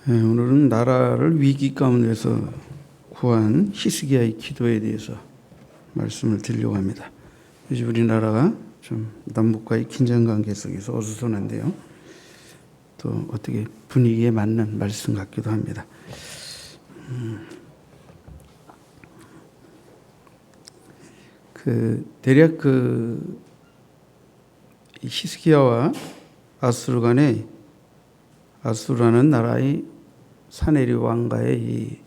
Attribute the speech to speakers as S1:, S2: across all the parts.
S1: 오늘은 나라를 위기 가운데서 구한 히스기야의 기도에 대해서 말씀을 드리려고 합니다. 요즘 우리나라가 좀 남북과의 긴장 관계 속에서 어수선한데요. 또 어떻게 분위기에 맞는 말씀 같기도 합니다. 대략 히스기야와 아수르 간에 아수르라는 나라의 사네립 왕가의 이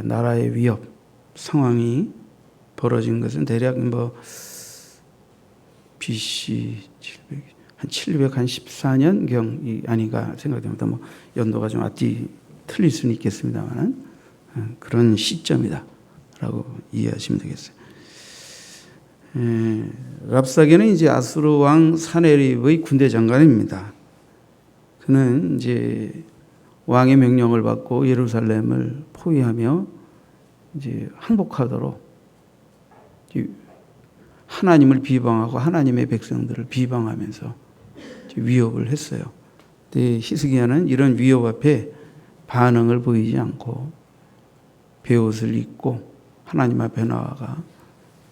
S1: 나라의 위협 상황이 벌어진 것은 대략 BC 714년경이 아닌가 생각됩니다. 연도가 좀 앞뒤 틀릴 수는 있겠습니다만 그런 시점이다라고 이해하시면 되겠어요. 랍사게는 이제 아수르 왕 사네립의 군대 장관입니다. 그는 이제 왕의 명령을 받고 예루살렘을 포위하며 이제 항복하도록 하나님을 비방하고 하나님의 백성들을 비방하면서 위협을 했어요. 근데 히스기야는 이런 위협 앞에 반응을 보이지 않고 베옷을 입고 하나님 앞에 나아가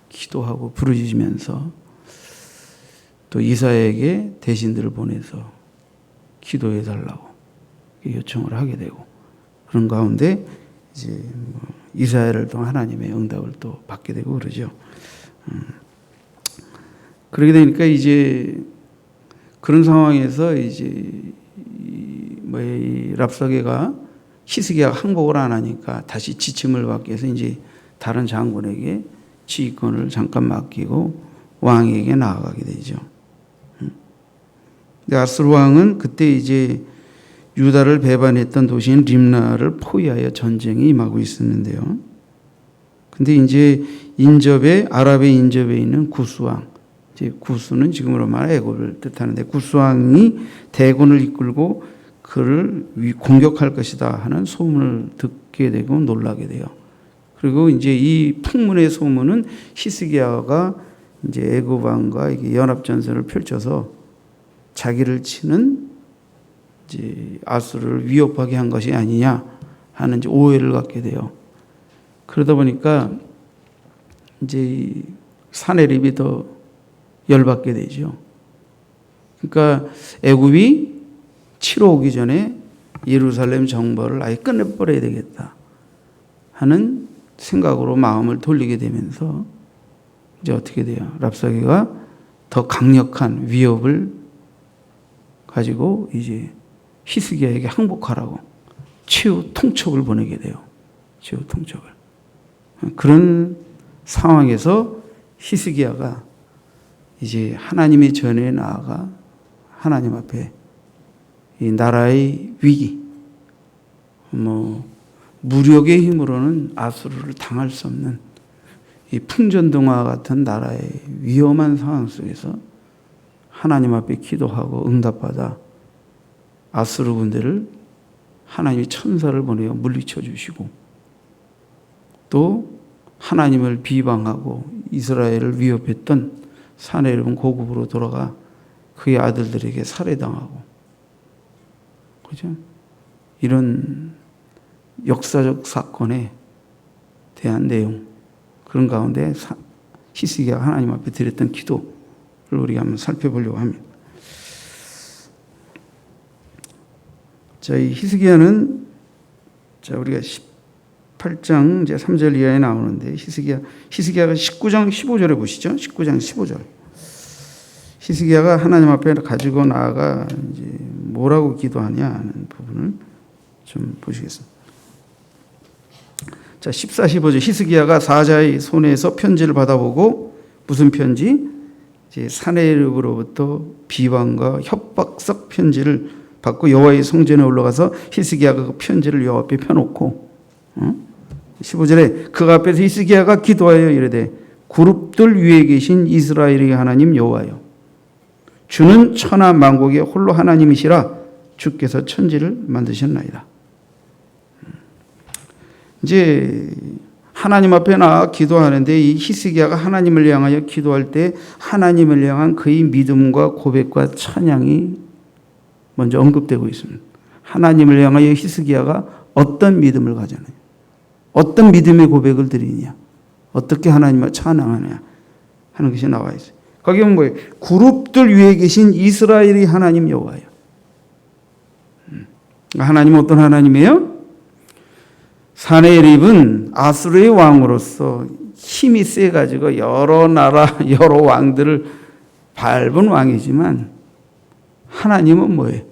S1: 기도하고 부르짖으면서 또 이사야에게 대신들을 보내서 기도해 달라고 요청을 하게 되고, 그런 가운데 이제 이사야를 통한 하나님의 응답을 또 받게 되고 그러죠. 그러게 되니까 이제 그런 상황에서 이제 이 랍사게가 히스기야가 항복을 안 하니까 다시 지침을 받기 위해서 이제 다른 장군에게 지휘권을 잠깐 맡기고 왕에게 나아가게 되죠. 근데 아수르 왕은 그때 이제 유다를 배반했던 도시인 림나를 포위하여 전쟁에 임하고 있었는데요. 근데 이제 아랍의 인접에 있는 구스 왕, 이제 구스는 지금으로 말하면 애굽을 뜻하는데 구스 왕이 대군을 이끌고 그를 공격할 것이다 하는 소문을 듣게 되고 놀라게 돼요. 그리고 이제 이 풍문의 소문은 히스기야가 이제 애굽 왕과 연합 전선을 펼쳐서 자기를 치는 이제 아수르를 위협하게 한 것이 아니냐 하는 이제 오해를 갖게 돼요. 그러다 보니까 이제 사네립이 더 열받게 되죠. 그러니까 애굽이 치러 오기 전에 예루살렘 정벌을 아예 끝내버려야 되겠다 하는 생각으로 마음을 돌리게 되면서 이제 어떻게 돼요? 랍사게가 더 강력한 위협을 가지고 이제 히스기야에게 항복하라고 최후 통첩을 보내게 돼요. 최후 통첩을. 그런 상황에서 히스기야가 이제 하나님의 전에 나아가 하나님 앞에 이 나라의 위기, 무력의 힘으로는 아수르를 당할 수 없는 이 풍전등화 같은 나라의 위험한 상황 속에서 하나님 앞에 기도하고 응답받아 아수르 군대를 하나님이 천사를 보내어 물리쳐 주시고, 또 하나님을 비방하고 이스라엘을 위협했던 사네립은 고국으로 돌아가 그의 아들들에게 살해당하고, 그죠? 이런 역사적 사건에 대한 내용, 그런 가운데 히스기야가 하나님 앞에 드렸던 기도를 우리가 한번 살펴보려고 합니다. 자, 이 히스기야는 우리가 18장 이제 3절 이하에 나오는데 히스기야가 19장 15절에 보시죠. 19장 15절. 히스기야가 하나님 앞에 가지고 나아가 이제 뭐라고 기도하냐 하는 부분을 좀 보시겠습니다. 자, 14, 15절. 히스기야가 사자의 손에서 편지를 받아보고, 무슨 편지? 이제 사네립으로부터 비방과 협박석 편지를 받고 여호와의 성전에 올라가서 히스기야가 그 편지를 여호와 앞에 펴놓고, 15절에 그 앞에서 히스기야가 기도하여 이르되, 그룹들 위에 계신 이스라엘의 하나님 여호와여, 주는 천하 만국의 홀로 하나님이시라. 주께서 천지를 만드셨나이다. 이제 하나님 앞에 나아 기도하는데, 이 히스기야가 하나님을 향하여 기도할 때 하나님을 향한 그의 믿음과 고백과 찬양이 먼저 언급되고 있습니다. 하나님을 향하여 히스기야가 어떤 믿음을 가졌느냐, 어떤 믿음의 고백을 드리느냐, 어떻게 하나님을 찬양하느냐 하는 것이 나와 있어요. 거기 보면 뭐예요? 그룹들 위에 계신 이스라엘의 하나님 여호와예요. 하나님은 어떤 하나님이에요? 사네립은 아수르의 왕으로서 힘이 세가지고 여러 나라 여러 왕들을 밟은 왕이지만 하나님은 뭐예요?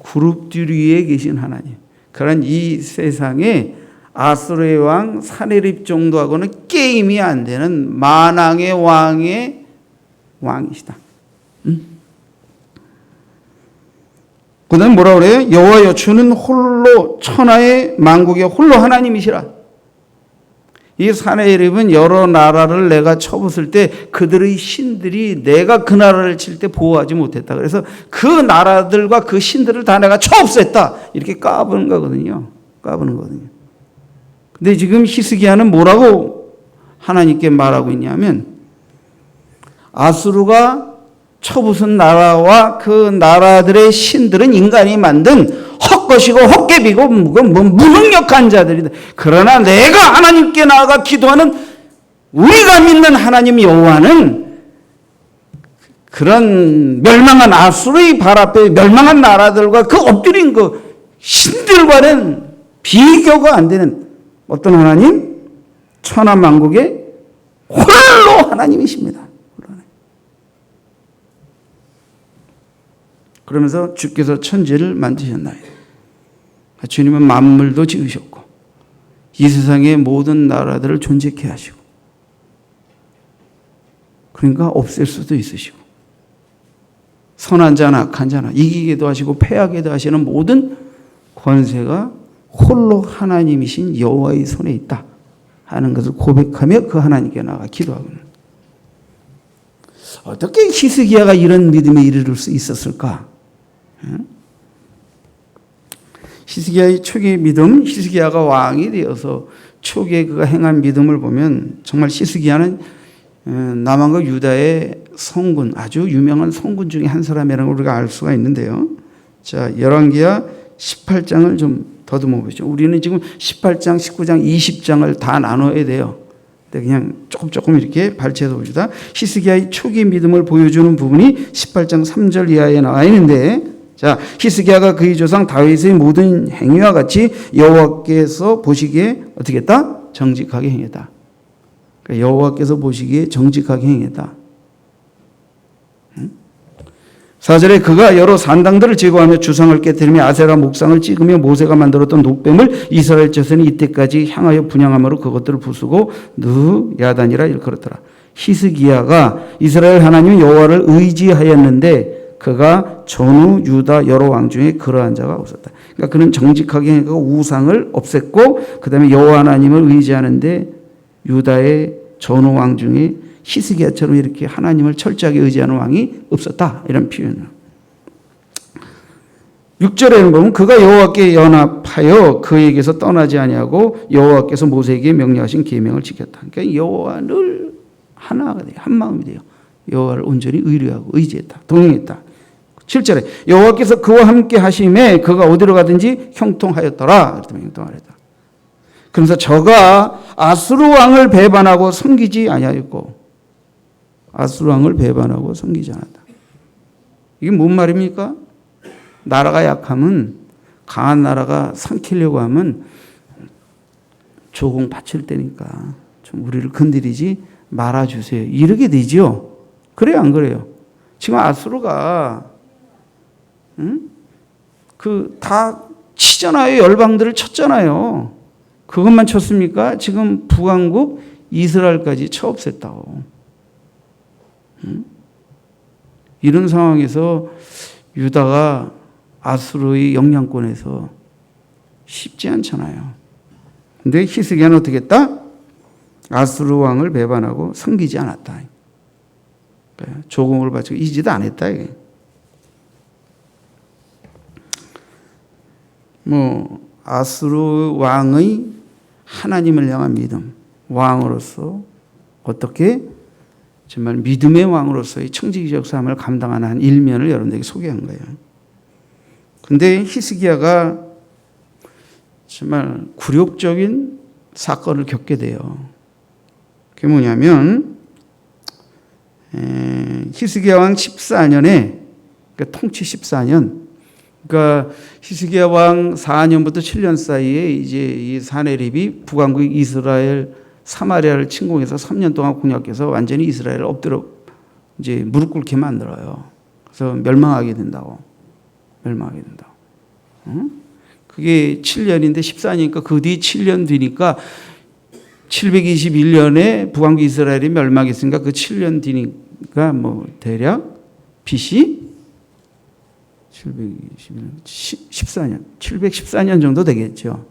S1: 그룹들 위에 계신 하나님. 그런 이 세상에 아수르의 왕 사네립 정도하고는 게임이 안 되는 만왕의 왕의 왕이시다. 그 다음에 뭐라 그래요? 여호와여 주는 홀로 천하의 만국의 홀로 하나님이시라. 이 사네립은 여러 나라를 내가 쳐부술 때 그들의 신들이 내가 그 나라를 칠 때 보호하지 못했다. 그래서 그 나라들과 그 신들을 다 내가 쳐 없앴다. 이렇게 까부는 거거든요. 까부는 거거든요. 근데 지금 히스기야는 뭐라고 하나님께 말하고 있냐면 아수르가 쳐부순 나라와 그 나라들의 신들은 인간이 만든 헛것이고 헛개비고 무능력한 자들이다. 그러나 내가 하나님께 나아가 기도하는 우리가 믿는 하나님 여호와는 그런 멸망한 아수르의 발 앞에 멸망한 나라들과 그 엎드린 그 신들과는 비교가 안 되는 어떤 하나님? 천하만국의 홀로 하나님이십니다. 그러면서 주께서 천지를 만드셨나이다. 주님은 만물도 지으셨고 이 세상의 모든 나라들을 존재케 하시고 그러니까 없앨 수도 있으시고 선한 자나 악한 자나 이기게도 하시고 패하게도 하시는 모든 권세가 홀로 하나님이신 여호와의 손에 있다 하는 것을 고백하며 그 하나님께 나아가 기도하고는 어떻게 히스기야가 이런 믿음에 이르를 수 있었을까? 히스기야의 초기 믿음, 히스기야가 왕이 되어서 초기에 그가 행한 믿음을 보면 정말 히스기야는 남한과 유다의 성군, 아주 유명한 성군 중에 한 사람이라는 걸 우리가 알 수가 있는데요. 자, 열왕기하 18장을 좀 더듬어 보죠. 우리는 지금 18장, 19장, 20장을 다 나눠야 돼요. 그냥 조금 이렇게 발췌해서 봅시다. 히스기야의 초기 믿음을 보여주는 부분이 18장 3절 이하에 나와 있는데 자, 히스기야가 그의 조상 다윗의 모든 행위와 같이 여호와께서 보시기에 어떻게 했다? 정직하게 행했다. 그러니까 여호와께서 보시기에 정직하게 행했다. 4절에 그가 여러 산당들을 제거하며 주상을 깨뜨리며 아세라 목상을 찍으며 모세가 만들었던 녹뱀을 이스라엘 자손이 이때까지 향하여 분향함으로 그것들을 부수고 느 야단이라 일컬었더라. 히스기야가 이스라엘 하나님 여호와를 의지하였는데 그가 전후 유다 여러 왕 중에 그러한 자가 없었다. 그러니까 그는 정직하게 행하고 우상을 없앴고 그 다음에 여호와 하나님을 의지하는데 유다의 전후 왕 중에 히스기야처럼 이렇게 하나님을 철저하게 의지하는 왕이 없었다. 이런 표현을. 6절에는 보면 그가 여호와께 연합하여 그에게서 떠나지 아니하고 여호와께서 모세에게 명령하신 계명을 지켰다. 그러니까 여호와를 하나가 돼요. 한 마음이 돼요. 여호와를 온전히 의뢰하고 의지했다. 동행했다. 7절에 여호와께서 그와 함께 하심에 그가 어디로 가든지 형통하였더라. 형통하였다. 그래서 저가 아수르 왕을 배반하고 섬기지 아니하였고 아수르 왕을 배반하고 섬기지 않았다. 이게 뭔 말입니까? 나라가 약하면 강한 나라가 삼키려고 하면 조공 바칠 때니까 좀 우리를 건드리지 말아주세요. 이렇게 되죠. 그래요, 안 그래요? 지금 아수르가 다 치잖아요. 열방들을 쳤잖아요. 그것만 쳤습니까? 지금 북왕국 이스라엘까지 쳐 없앴다고. 이런 상황에서 유다가 아수르의 영향권에서 쉽지 않잖아요. 근데 히스기야는 어떻게 했다? 아수르 왕을 배반하고 섬기지 않았다. 조공을 바치고 이지도 안 했다. 이게. 아수르 왕의 하나님을 향한 믿음, 왕으로서 어떻게 정말 믿음의 왕으로서의 청지기적 삶을 감당하는 한 일면을 여러분들에게 소개한 거예요. 근데 히스기야가 정말 굴욕적인 사건을 겪게 돼요. 그게 뭐냐면 히스기야 왕 14년에 그러니까 통치 14년 그러니까 히스기야 왕 4년부터 7년 사이에 이제 이 사네립이 북왕국 이스라엘 사마리아를 침공해서 3년 동안 공략해서 완전히 이스라엘을 엎드려 이제 무릎 꿇게 만들어요. 그래서 멸망하게 된다고. 그게 7년인데 14년이니까 그 뒤 7년 뒤니까 721년에 북왕국 이스라엘이 멸망했으니까 그 7년 뒤니까 뭐 대략 BC 714년, 714년 정도 되겠죠.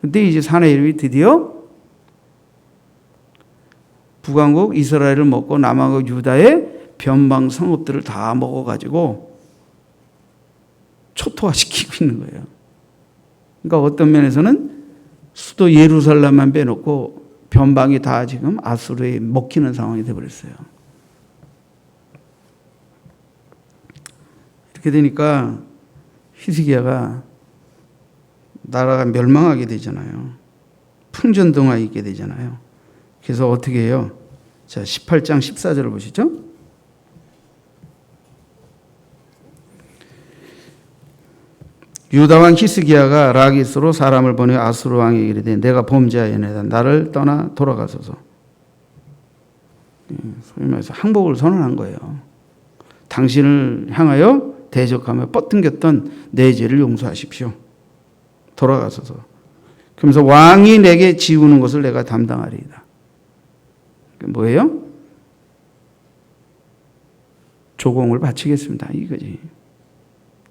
S1: 근데 이제 사네립이 드디어 북왕국 이스라엘을 먹고 남왕국 유다의 변방 성읍들을 다 먹어가지고 초토화시키고 있는 거예요. 그러니까 어떤 면에서는 수도 예루살렘만 빼놓고 변방이 다 지금 아수르에 먹히는 상황이 되어버렸어요. 이렇게 되니까 히스기야가 나라가 멸망하게 되잖아요. 풍전등화 있게 되잖아요. 그래서 어떻게 해요? 자, 18장 14절을 보시죠. 유다 왕 히스기야가 라기스로 사람을 보내 아수르 왕에게 이르되 내가 범죄하였나이다. 나를 떠나 돌아가소서. 소위 말해서 항복을 선언한 거예요. 당신을 향하여 대적하며 뻗등겼던 내 죄를 용서하십시오. 돌아가소서. 그러면서 왕이 내게 지우는 것을 내가 담당하리이다. 뭐예요? 조공을 바치겠습니다. 이거지.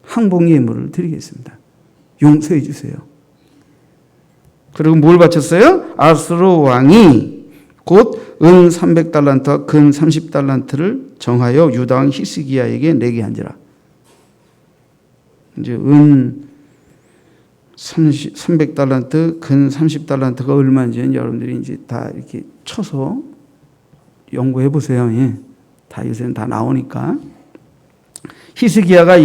S1: 항복 예물을 드리겠습니다. 용서해 주세요. 그리고 뭘 바쳤어요? 아수르 왕이 곧 은 300달란트와 금 30달란트를 정하여 유다 왕 히스기야에게 내게 한지라. 이제 은 300달란트, 근 30달란트가 얼마인지는 여러분들이 이제 다 이렇게 쳐서 연구해 보세요. 예. 다 요새는 다 나오니까. 히스기야가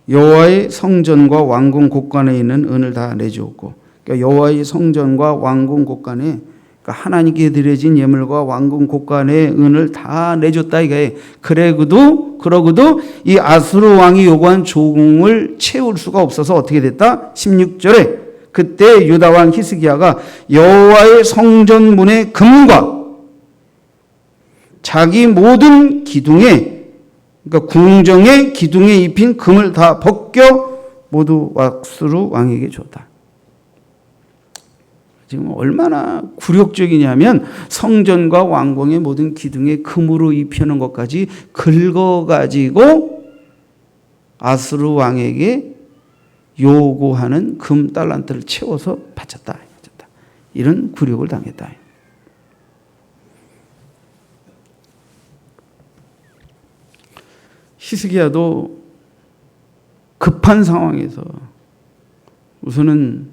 S1: 여호와의 성전과 왕궁 곳간에 있는 은을 다 내주었고, 그러니까 여호와의 성전과 왕궁 곳간에 그러니까 하나님께 드려진 예물과 왕궁 곳간의 은을 다 내줬다 이거예요. 그러고도 이 아수르 왕이 요구한 조공을 채울 수가 없어서 어떻게 됐다? 16절에 그때 유다 왕 히스기야가 여호와의 성전 문의 금과 자기 모든 기둥에 그러니까 궁정의 기둥에 입힌 금을 다 벗겨 모두 아수르 왕에게 줬다. 지금 얼마나 굴욕적이냐면 성전과 왕궁의 모든 기둥에 금으로 입히는 것까지 긁어가지고 아수르 왕에게 요구하는 금 달란트를 채워서 바쳤다. 이런 굴욕을 당했다. 히스기야도 급한 상황에서 우선은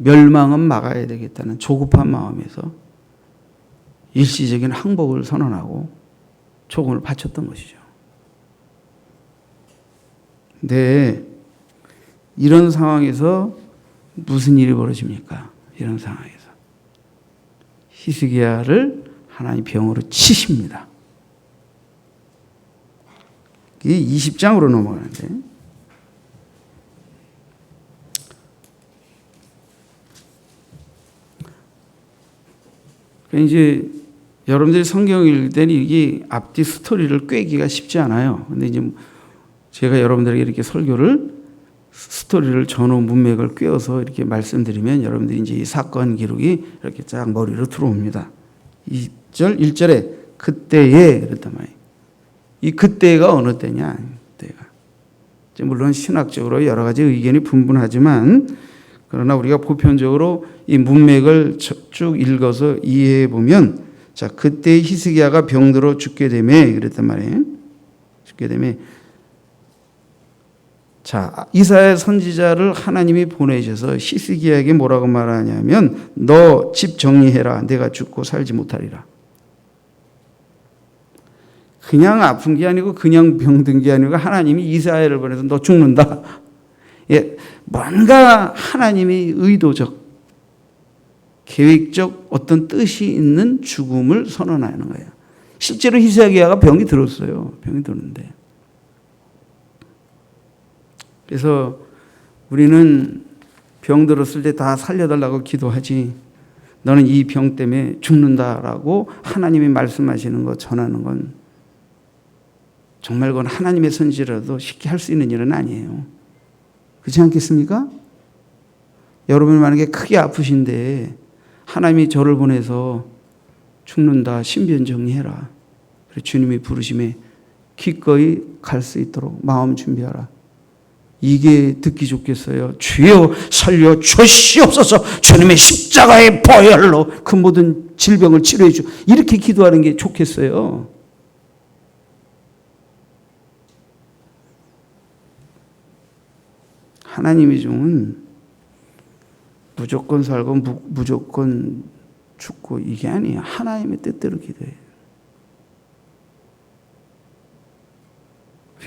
S1: 멸망은 막아야 되겠다는 조급한 마음에서 일시적인 항복을 선언하고 조공을 바쳤던 것이죠. 근데 이런 상황에서 무슨 일이 벌어집니까? 이런 상황에서 히스기야를 하나님 병으로 치십니다. 이게 20장으로 넘어가는데 이제 여러분들이 성경을 읽을 때는 이게 앞뒤 스토리를 꿰기가 쉽지 않아요. 근데 이제 제가 여러분들에게 이렇게 설교를 스토리를 전후 문맥을 꿰어서 이렇게 말씀드리면 여러분들이 이제 이 사건 기록이 이렇게 쫙 머리로 들어옵니다. 2절, 1절에 그때에 그랬단 말이에요. 이 그때가 어느 때냐? 그때가. 물론 신학적으로 여러 가지 의견이 분분하지만 그러나 우리가 보편적으로 이 문맥을 쭉 읽어서 이해해 보면 자, 그때 히스기야가 병들어 죽게 되매 그랬단 말이에요. 죽게 되매 자, 이사야 선지자를 하나님이 보내셔서 히스기야에게 뭐라고 말하냐면 너 집 정리해라. 내가 죽고 살지 못하리라. 그냥 아픈 게 아니고 그냥 병든 게 아니고 하나님이 이사야를 보내서 너 죽는다. 예, 뭔가 하나님이 의도적, 계획적 어떤 뜻이 있는 죽음을 선언하는 거예요. 실제로 히스기야가 병이 들었어요. 병이 들었는데. 그래서 우리는 병 들었을 때 다 살려달라고 기도하지, 너는 이 병 때문에 죽는다라고 하나님이 말씀하시는 거 전하는 건 정말 그건 하나님의 선지라도 쉽게 할 수 있는 일은 아니에요. 그렇지 않겠습니까? 여러분이 만약에 크게 아프신데 하나님이 저를 보내서 죽는다, 신변정리해라. 그래 주님이 부르심에 기꺼이 갈 수 있도록 마음 준비하라. 이게 듣기 좋겠어요. 주여 살려 주시옵소서. 주님의 십자가의 보혈로 그 모든 질병을 치료해 주. 이렇게 기도하는 게 좋겠어요. 하나님의 종은 무조건 살고 무조건 죽고 이게 아니에요. 하나님의 뜻대로 기도해요.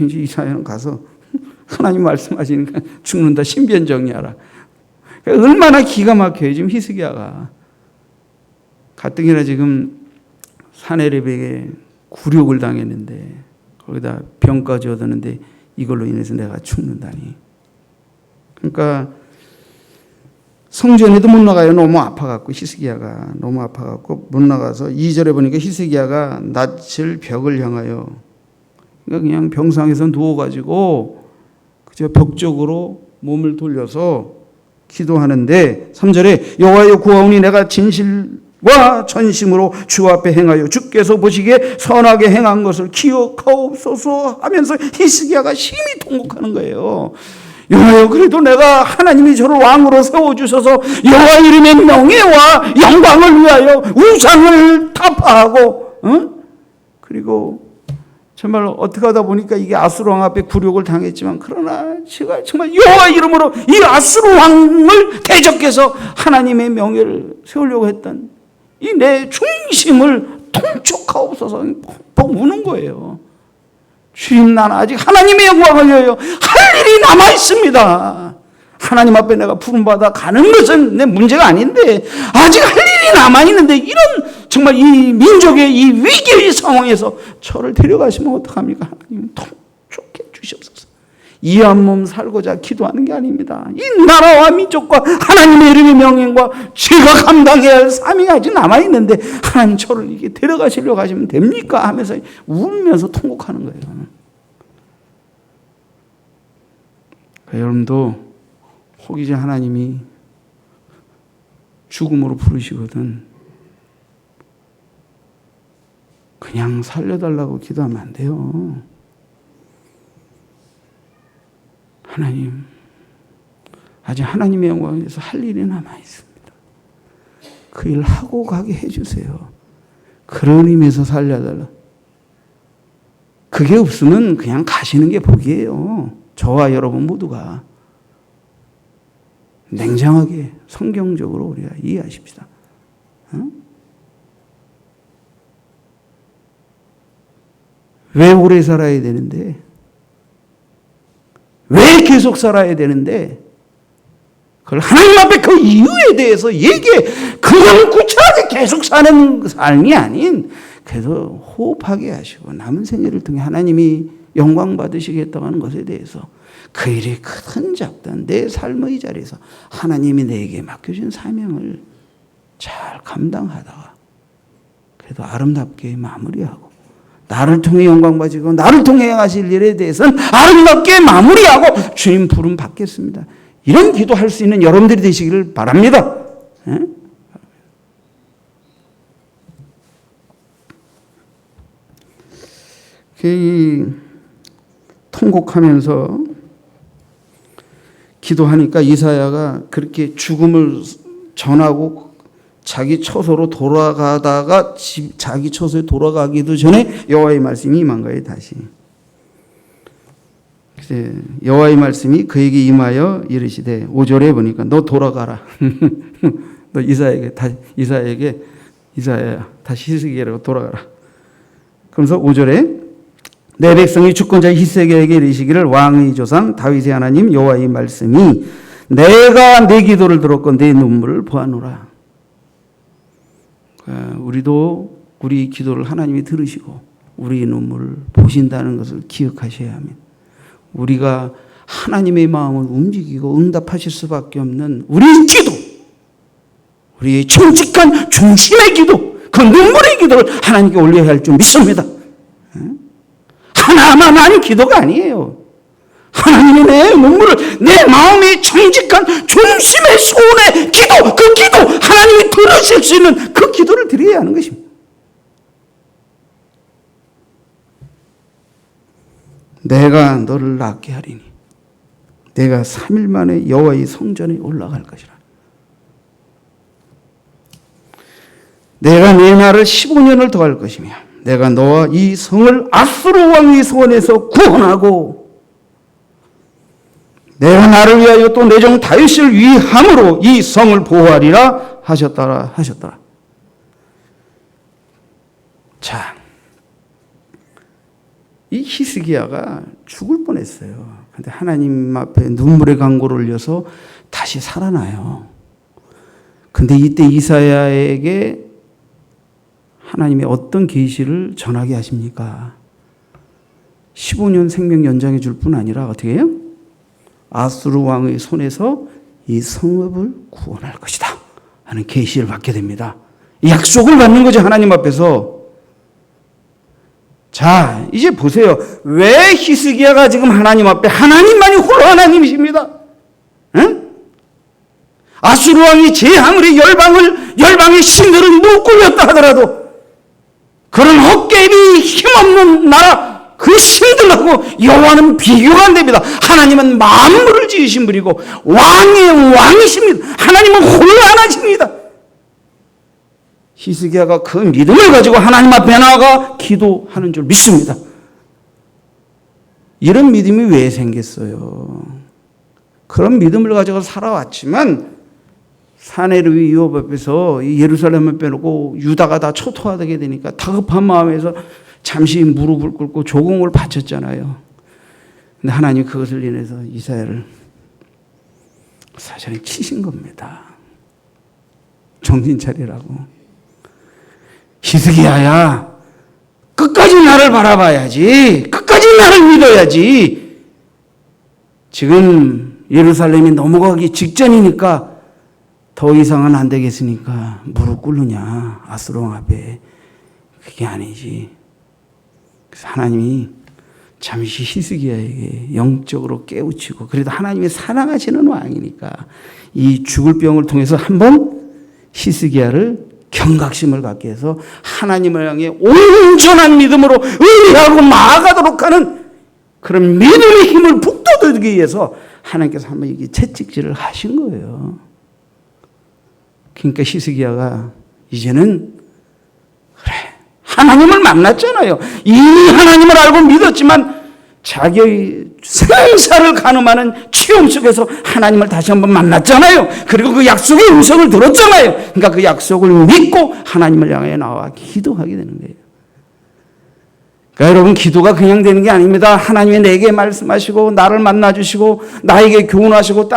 S1: 이제 이사야는 가서 하나님 말씀하시니까 죽는다, 신변정리하라. 얼마나 기가 막혀요. 지금 히스기야가 가뜩이나 지금 사내립에게 굴욕을 당했는데 거기다 병까지 얻었는데 이걸로 인해서 내가 죽는다니. 그러니까 성전에도 못 나가요. 너무 아파갖고 히스기야가 너무 아파갖고 못 나가서 2절에 보니까 히스기야가 낯을 벽을 향하여, 그러니까 그냥 병상에서 누워가지고 그저 벽 쪽으로 몸을 돌려서 기도하는데 3절에 여호와여 구하오니 내가 진실과 전심으로 주 앞에 행하여 주께서 보시기에 선하게 행한 것을 기억하옵소서 하면서 히스기야가 심히 통곡하는 거예요. 여호와여 그래도 내가 하나님이 저를 왕으로 세워주셔서 여호와 이름의 명예와 영광을 위하여 우상을 타파하고 그리고 정말 어떻게 하다 보니까 이게 아수르 왕 앞에 굴욕을 당했지만 그러나 제가 정말 여호와 이름으로 이 아수르 왕을 대적해서 하나님의 명예를 세우려고 했던 이 내 중심을 통촉하옵소서 펑펑 우는 거예요. 주님 나는 아직 하나님의 영광을 위하여 할 일이 남아 있습니다. 하나님 앞에 내가 부름받아 가는 것은 내 문제가 아닌데 아직 할 일이 남아 있는데 이런 정말 이 민족의 이 위기의 상황에서 저를 데려가시면 어떡합니까? 하나님 통촉해 주시옵소서. 이 한 몸 살고자 기도하는 게 아닙니다. 이 나라와 민족과 하나님의 이름의 명예과 제가 감당해야 할 삶이 아직 남아있는데 하나님 저를 이게 데려가시려고 하시면 됩니까? 하면서 울면서 통곡하는 거예요. 여러분도 혹 이제 하나님이 죽음으로 부르시거든 그냥 살려달라고 기도하면 안 돼요. 하나님, 아직 하나님의 영광을 위해서 할 일이 남아 있습니다. 그 일 하고 가게 해주세요. 그런 의미에서 살려달라. 그게 없으면 그냥 가시는 게 복이에요. 저와 여러분 모두가 냉정하게 성경적으로 우리가 이해하십시다. 왜 오래 살아야 되는데? 왜 계속 살아야 되는데? 그걸 하나님 앞에 그 이유에 대해서 얘기해. 그냥 구차하게 계속 사는 삶이 아닌 그래서 호흡하게 하시고 남은 생애를 통해 하나님이 영광 받으시겠다고 하는 것에 대해서 그 일이 크든 작든 내 삶의 자리에서 하나님이 내게 맡겨준 사명을 잘 감당하다가 그래도 아름답게 마무리하고 나를 통해 영광 받으시고 나를 통해 행하실 일에 대해서는 아름답게 마무리하고 주님 부름 받겠습니다. 이런 기도할 수 있는 여러분들이 되시기를 바랍니다. 이 통곡하면서 기도하니까 이사야가 그렇게 죽음을 전하고 자기 처소로 돌아가다가 자기 처소에 돌아가기도 전에 여호와의 말씀이 임한 거예요. 다시 여호와의 말씀이 그에게 임하여 이르시되 5절에 보니까 너 돌아가라. 너 이사야에게 이사야야 다시 히스기야로 돌아가라. 그러면서 5절에 내 백성이 주권자 히스기야에게 이르시기를 왕의 조상 다윗의 하나님 여호와의 말씀이 내가 내 기도를 들었고 내 눈물을 보았노라. 우리도 우리 기도를 하나님이 들으시고 우리의 눈물을 보신다는 것을 기억하셔야 합니다. 우리가 하나님의 마음을 움직이고 응답하실 수밖에 없는 우리의 기도, 우리의 정직한 중심의 기도, 그 눈물의 기도를 하나님께 올려야 할 줄 믿습니다. 하나만한 기도가 아니에요. 하나님이 내 눈물을, 내 마음의 정직한 중심의 소원의 기도, 그 기도, 하나님이 들으실 수 있는 그 기도를 드려야 하는 것입니다. 내가 너를 낫게 하리니 내가 3일 만에 여호와의 성전에 올라갈 것이라. 내가 내 날을 15년을 더할 것이며 내가 너와 이 성을 아수르 왕의 손에서 구원하고 내가 나를 위하여 또 내 종 다윗을 위함으로 이 성을 보호하리라 하셨더라. 자, 이 히스기야가 죽을 뻔했어요. 근데 하나님 앞에 눈물의 강고를 흘려서 다시 살아나요. 근데 이때 이사야에게 하나님이 어떤 계시를 전하게 하십니까? 15년 생명 연장해 줄 뿐 아니라 어떻게 해요? 아수르 왕의 손에서 이 성읍을 구원할 것이다 하는 계시를 받게 됩니다. 약속을 받는 거죠, 하나님 앞에서. 자, 이제 보세요. 왜 히스기야가 지금 하나님 앞에, 하나님만이 홀로 하나님이십니다. 응? 아수르 왕이 제 아무리 열방의 신들을 묶으렸다 하더라도 그런 헛개비 힘없는 나라 그 신들하고 여호와는 비교가 안 됩니다. 하나님은 만물을 지으신 분이고 왕의 왕이십니다. 하나님은 홀로 하나십니다. 히스기야가 그 믿음을 가지고 하나님 앞에 나아가 기도하는 줄 믿습니다. 이런 믿음이 왜 생겼어요? 그런 믿음을 가지고 살아왔지만 사내를 위협 앞에서 예루살렘을 빼놓고 유다가 다 초토화되게 되니까 다급한 마음에서 잠시 무릎을 꿇고 조공을 바쳤잖아요. 근데 하나님 그것을 인해서 이사야를 사실은 치신 겁니다. 정신 차리라고. 히스기야야, 끝까지 나를 바라봐야지. 끝까지 나를 믿어야지. 지금 예루살렘이 넘어가기 직전이니까 더 이상은 안 되겠으니까 무릎 꿇느냐, 아수르 왕 앞에. 그게 아니지. 그래서 하나님이 잠시 히스기야에게 영적으로 깨우치고, 그래도 하나님이 사랑하시는 왕이니까 이 죽을 병을 통해서 한번 히스기야를 경각심을 갖게 해서 하나님을 향해 온전한 믿음으로 의리하고 나아가도록 하는 그런 믿음의 힘을 북돋우기 위해서 하나님께서 한번 이게 채찍질을 하신 거예요. 그러니까 히스기야가 이제는 그래, 하나님을 만났잖아요. 이미 하나님을 알고 믿었지만 자기의 생사를 가늠하는 치욕 속에서 하나님을 다시 한번 만났잖아요. 그리고 그 약속의 음성을 들었잖아요. 그러니까 그 약속을 믿고 하나님을 향해 나와 기도하게 되는 거예요. 그러니까 여러분, 기도가 그냥 되는 게 아닙니다. 하나님이 내게 말씀하시고 나를 만나주시고 나에게 교훈하시고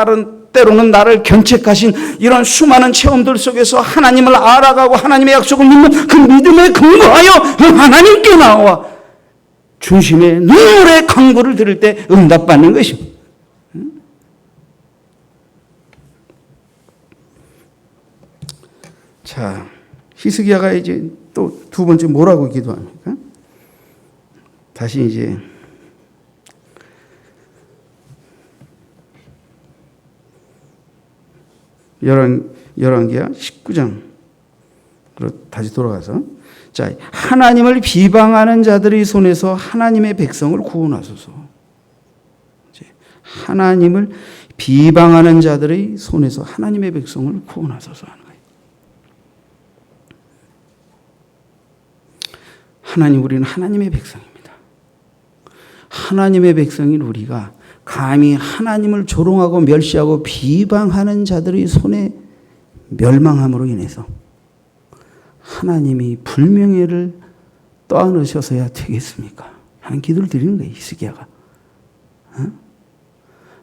S1: 때로는 나를 견책하신 이런 수많은 체험들 속에서 하나님을 알아가고 하나님의 약속을 믿는 그 믿음에 근거하여 하나님께 나와 중심의 눈물의 강구를 들을 때 응답받는 것입니다. 자, 히스기야가 이제 또 두 번째 뭐라고 기도합니까? 다시 이제 열왕기하 19장으로 다시 돌아가서, 자, 하나님을 비방하는 자들의 손에서 하나님의 백성을 구원하소서. 하나님을 비방하는 자들의 손에서 하나님의 백성을 구원하소서 하는 거예요. 하나님, 우리는 하나님의 백성입니다. 하나님의 백성인 우리가 감히 하나님을 조롱하고 멸시하고 비방하는 자들의 손에 멸망함으로 인해서 하나님이 불명예를 떠안으셔서야 되겠습니까? 하는 기도를 드리는 거예요. 히스기야가.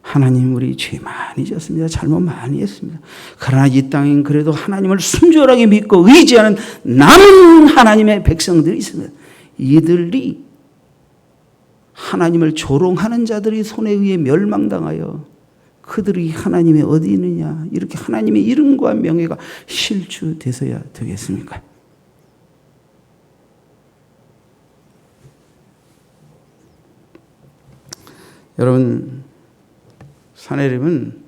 S1: 하나님, 우리 죄 많이 졌습니다. 잘못 많이 했습니다. 그러나 이 땅엔 그래도 하나님을 순결하게 믿고 의지하는 남은 하나님의 백성들이 있습니다. 이들이 하나님을 조롱하는 자들이 손에 의해 멸망당하여 그들이 하나님이 어디 있느냐, 이렇게 하나님의 이름과 명예가 실추돼서야 되겠습니까? 여러분, 사내림은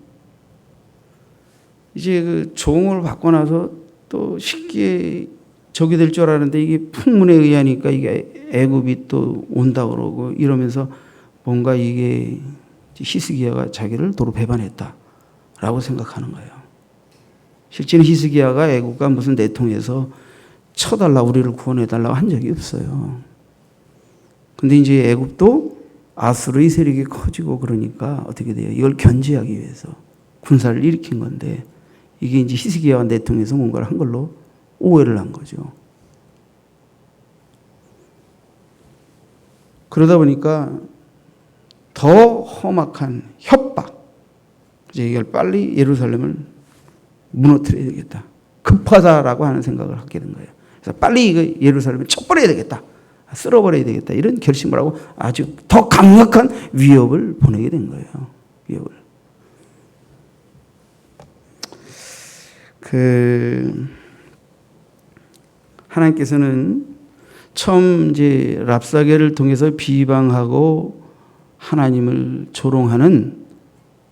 S1: 이제 그 종을 받고 나서 또 쉽게 적이 될 줄 알았는데 이게 풍문에 의하니까 이게 애굽이 또 온다 그러고 이러면서 뭔가 이게 히스기야가 자기를 도로 배반했다라고 생각하는 거예요. 실제는 히스기야가 애굽과 무슨 내통해서 쳐달라, 우리를 구원해달라고 한 적이 없어요. 근데 이제 애굽도 아수르의 세력이 커지고 그러니까 어떻게 돼요? 이걸 견제하기 위해서 군사를 일으킨 건데 이게 이제 히스기야가 내통해서 뭔가를 한 걸로 오해를 한 거죠. 그러다 보니까 더 험악한 협박. 이제 이걸 빨리 예루살렘을 무너뜨려야 되겠다. 급하다라고 하는 생각을 하게 된 거예요. 그래서 빨리 이거 예루살렘을 쳐버려야 되겠다. 쓸어버려야 되겠다. 이런 결심을 하고 아주 더 강력한 위협을 보내게 된 거예요. 위협을. 하나님께서는 처음 이제 랍사게를 통해서 비방하고 하나님을 조롱하는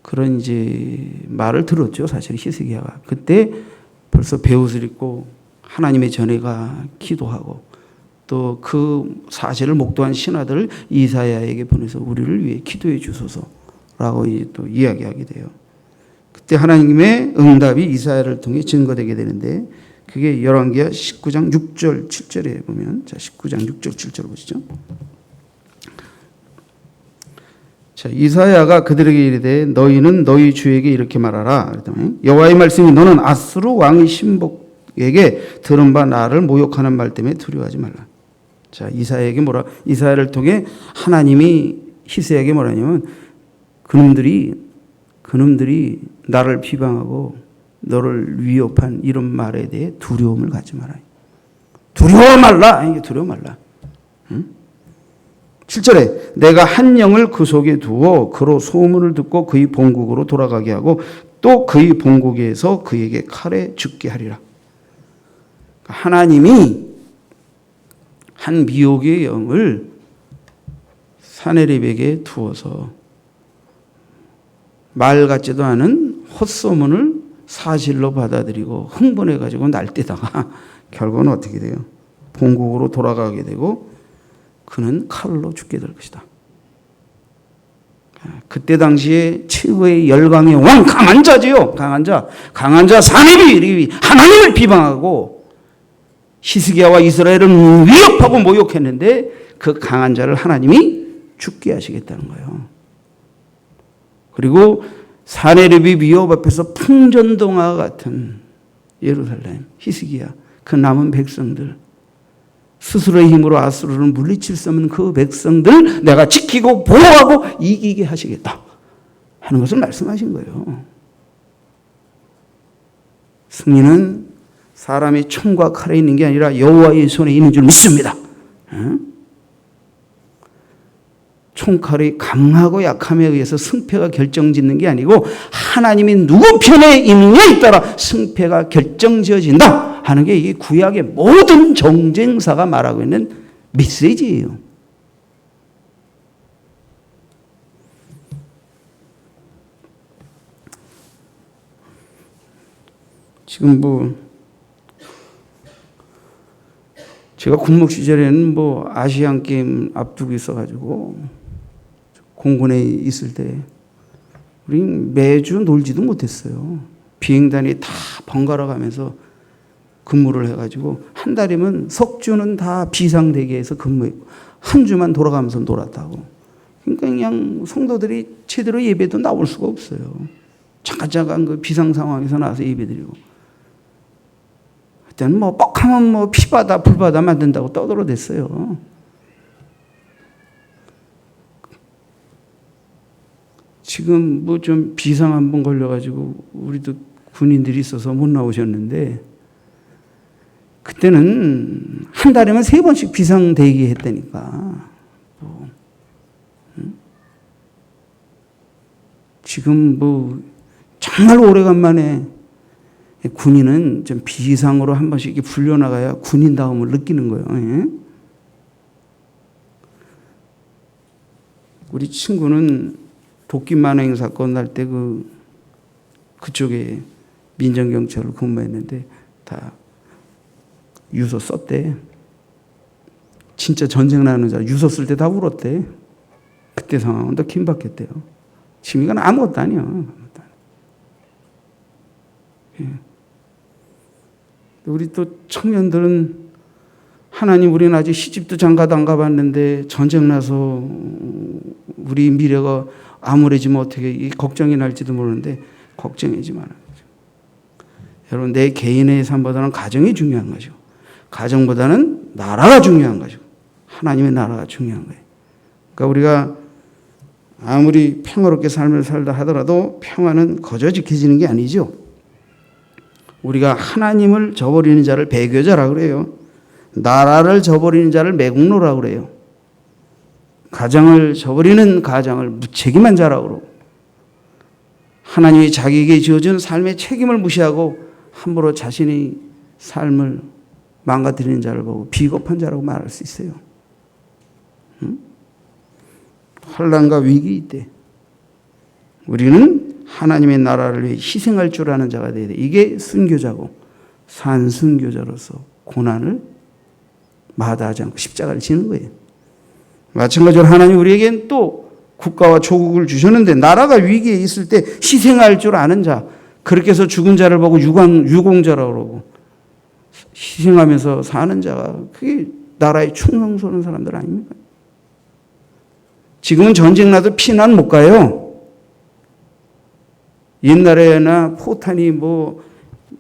S1: 그런 이제 말을 들었죠. 사실 히스기야가. 그때 벌써 베옷을 입고 하나님의 전에가 기도하고 또 그 사실을 목도한 신하들을 이사야에게 보내서 우리를 위해 기도해 주소서라고 또 이야기하게 돼요. 그때 하나님의 응답이 이사야를 통해 증거되게 되는데 그게 열왕기하 19장 6절 7절에 보면, 자 19장 6절 7절 보시죠. 자, 이사야가 그들에게 이르되 너희는 너희 주에게 이렇게 말하라. 그랬더니 여호와의 말씀이 너는 아수르 왕의 신복에게 들은 바 나를 모욕하는 말 때문에 두려워하지 말라. 자, 이사야를 통해 하나님이 히스기야에게 뭐라냐면 그놈들이 나를 비방하고 너를 위협한 이런 말에 대해 두려움을 갖지 마라. 두려워 말라. 이게 두려워 말라. 응? 7절에 내가 한 영을 그 속에 두어 그로 소문을 듣고 그의 본국으로 돌아가게 하고 또 그의 본국에서 그에게 칼에 죽게 하리라. 하나님이 한 미혹의 영을 사네립에게 두어서 말 같지도 않은 헛소문을 사실로 받아들이고 흥분해가지고 날뛰다가 결국은 어떻게 돼요? 본국으로 돌아가게 되고 그는 칼로 죽게 될 것이다. 그때 당시에 최고의 열강의 왕, 강한 자지요. 강한 자 사네립이 하나님을 비방하고 히스기야와 이스라엘을 위협하고 모욕했는데 그 강한 자를 하나님이 죽게 하시겠다는 거예요. 그리고 사네립이 위협 앞에서 풍전동화와 같은 예루살렘, 히스기야, 그 남은 백성들, 스스로의 힘으로 아수르를 물리칠 수 없는 그 백성들 내가 지키고 보호하고 이기게 하시겠다 하는 것을 말씀하신 거예요. 승리는 사람의 총과 칼에 있는 게 아니라 여호와의 손에 있는 줄 믿습니다. 총칼이 강하고 약함에 의해서 승패가 결정짓는 게 아니고 하나님이 누구 편에 있느냐에 따라 승패가 결정지어진다 하는 게 이게 구약의 모든 정쟁사가 말하고 있는 메시지예요. 지금 제가 군목 시절에는 아시안 게임 앞두고 있어가지고 공군에 있을 때 우리 매주 놀지도 못했어요. 비행단이 다 번갈아 가면서 근무를 해가지고 한 달이면 석주는 다 비상대기에서 근무했고 한 주만 돌아가면서 놀았다고. 그러니까 그냥 성도들이 제대로 예배도 나올 수가 없어요. 잠깐 그 비상 상황에서 나와서 예배드리고. 그때는 뻑하면 피바다 불바다 만든다고 떠들어댔어요. 지금 뭐 좀 비상 한 번 걸려가지고 우리도 군인들이 있어서 못 나오셨는데 그때는 한 달에만 3번씩 비상 대기했다니까. 뭐, 지금 뭐 정말 오래간만에 군인은 좀 비상으로 한 번씩 이렇게 불려나가야 군인다움을 느끼는 거예요. 예? 우리 친구는 도끼 만행 사건 날 때 그쪽에 민정경찰로 근무했는데 다 유서 썼대. 진짜 전쟁 나는 자 유서 쓸 때 다 울었대. 그때 상황은 더 긴박했대요. 지금 이건 아무것도 아니야. 예. 우리 또 청년들은 하나님 우리는 아직 시집도 장가도 안 가봤는데 전쟁 나서 우리 미래가 암울해지면 어떻게 걱정이 날지도 모르는데 걱정하지 마라. 여러분 내 개인의 삶보다는 가정이 중요한 거죠. 가정보다는 나라가 중요한 거죠. 하나님의 나라가 중요한 거예요. 그러니까 우리가 아무리 평화롭게 삶을 살다 하더라도 평화는 거저 지켜지는 게 아니죠. 우리가 하나님을 저버리는 자를 배교자라고 그래요. 나라를 저버리는 자를 매국노라고 그래요. 가정을 저버리는 가장을 무책임한 자라고 그러고 하나님이 자기에게 지어준 삶의 책임을 무시하고 함부로 자신의 삶을 망가뜨리는 자를 보고 비겁한 자라고 말할 수 있어요. 환난과 위기 때 우리는 하나님의 나라를 위해 희생할 줄 아는 자가 되어야 돼. 이게 순교자고 산순교자로서 고난을 마다하지 않고 십자가를 지는 거예요. 마찬가지로 하나님 우리에겐 또 국가와 조국을 주셨는데 나라가 위기에 있을 때 희생할 줄 아는 자, 그렇게 해서 죽은 자를 보고 유공자라고 그러고 희생하면서 사는 자가 그게 나라에 충성스러운 사람들 아닙니까? 지금은 전쟁 나도 피난 못 가요. 옛날에나 포탄이 뭐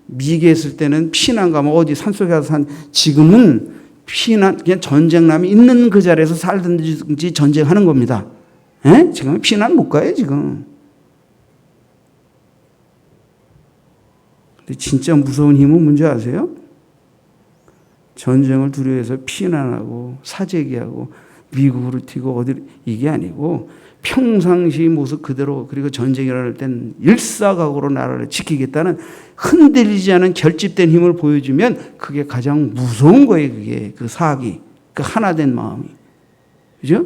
S1: 미개 했을 때는 피난 가면 어디 산속에 가서 지금은 피난 그냥 전쟁 나면 있는 그 자리에서 살든지 전쟁하는 겁니다. 에? 지금 피난 못 가요 지금. 근데 진짜 무서운 힘은 뭔지 아세요? 전쟁을 두려워해서 피난하고 사재기하고 미국으로 튀고 어디 이게 아니고 평상시 모습 그대로 그리고 전쟁이 일어날 땐 일사각오로 나라를 지키겠다는 흔들리지 않은 결집된 힘을 보여주면 그게 가장 무서운 거예요. 그게 그 사기, 그 하나된 마음이. 그죠?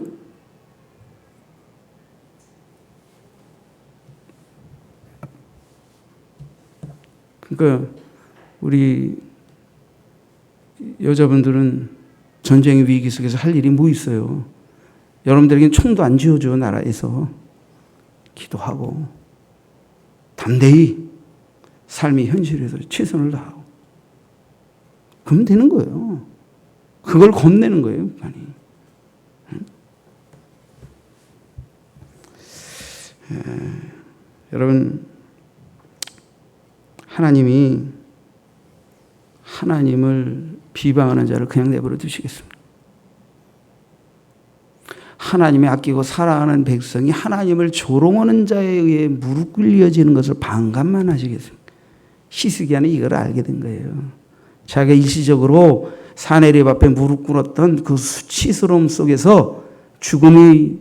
S1: 그러니까 우리 여자분들은 전쟁의 위기 속에서 할 일이 뭐 있어요? 여러분들에게는 총도 안 쥐어줘 나라에서 기도하고 담대히 삶의 현실에서 최선을 다하고 그러면 되는 거예요. 그걸 겁내는 거예요. 아니. 여러분 하나님을 비방하는 자를 그냥 내버려 두시겠습니다. 하나님의 아끼고 사랑하는 백성이 하나님을 조롱하는 자에 의해 무릎 꿇려지는 것을 반감만 하시겠습니까? 히스기야는 이걸 알게 된 거예요. 자기가 일시적으로 사내립 앞에 무릎 꿇었던 그 수치스러움 속에서 죽음의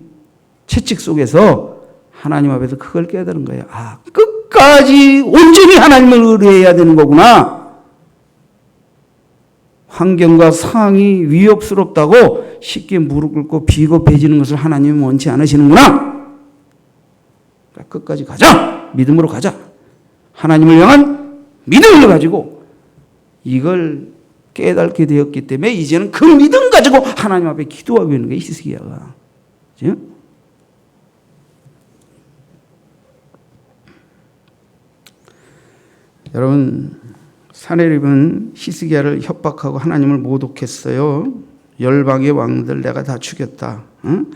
S1: 채찍 속에서 하나님 앞에서 그걸 깨달은 거예요. 아, 끝까지 온전히 하나님을 의뢰해야 되는 거구나. 환경과 상황이 위협스럽다고 쉽게 무릎 꿇고 비겁해지는 것을 하나님은 원치 않으시는구나. 끝까지 가자. 믿음으로 가자. 하나님을 향한 믿음을 가지고 이걸 깨닫게 되었기 때문에 이제는 그 믿음 가지고 하나님 앞에 기도하고 있는 게 히스기야가. 그렇죠? 여러분 사내립은 히스기야를 협박하고 하나님을 모독했어요. 열방의 왕들 내가 다 죽였다. 응?